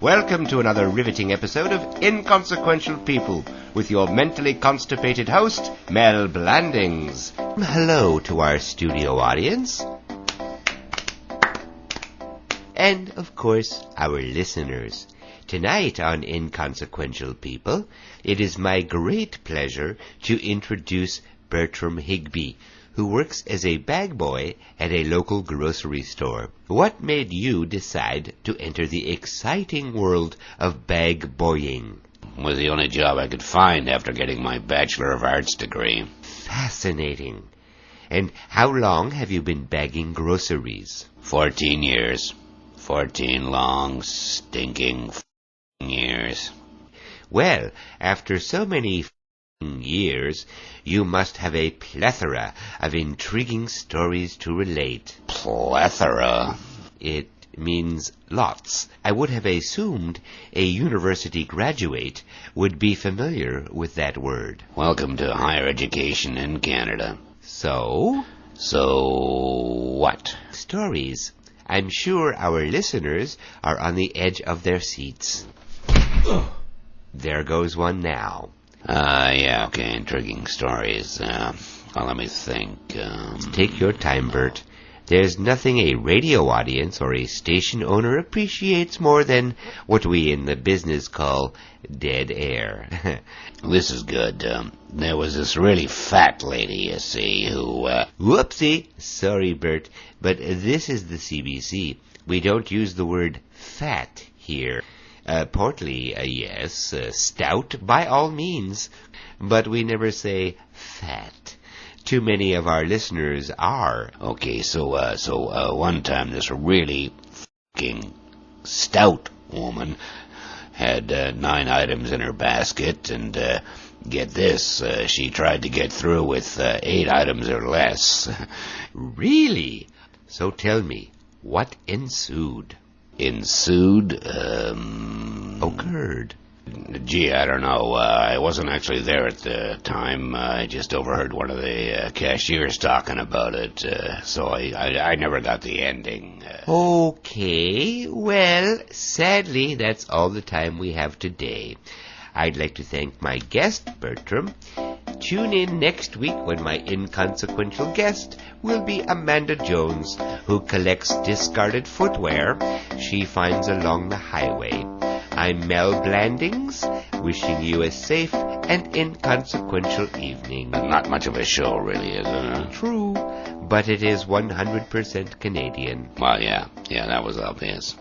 Welcome to another riveting episode of Inconsequential People with your mentally constipated host, Mel Blandings. Hello to our studio audience. And, of course, our listeners. Tonight on Inconsequential People, it is my great pleasure to introduce Bertram Higby, who works as a bag boy at a local grocery store. What made you decide to enter the exciting world of bag boying? It was the only job I could find after getting my Bachelor of Arts degree. Fascinating. And how long have you been bagging groceries? 14 years. 14 long, stinking years. Well, after so many years, you must have a plethora of intriguing stories to relate. Plethora? It means lots. I would have assumed a university graduate would be familiar with that word. Welcome to higher education in Canada. So? So what? Stories. I'm sure our listeners are on the edge of their seats. There goes one now. Yeah, okay, intriguing stories. Well, let me think. Take your time, Bert. There's nothing a radio audience or a station owner appreciates more than what we in the business call dead air. This is good. There was this really fat lady, you see, who, Whoopsie! Sorry, Bert, but this is the CBC. We don't use the word fat here. Portly, yes. Stout, by all means. But we never say fat. Too many of our listeners are. Okay, so one time this really fucking stout woman had 9 items in her basket, and get this, she tried to get through with 8 items or less. Really? So tell me, what ensued? Occurred. Gee, I don't know. I wasn't actually there at the time. I just overheard one of the cashiers talking about it, so I never got the ending. Okay, well, sadly, that's all the time we have today. I'd like to thank my guest, Bertram. Tune in next week when my inconsequential guest will be Amanda Jones, who collects discarded footwear she finds along the highway. I'm Mel Blandings, wishing you a safe and inconsequential evening. Not much of a show, really, is it? True, but it is 100% Canadian. Well, yeah, that was obvious.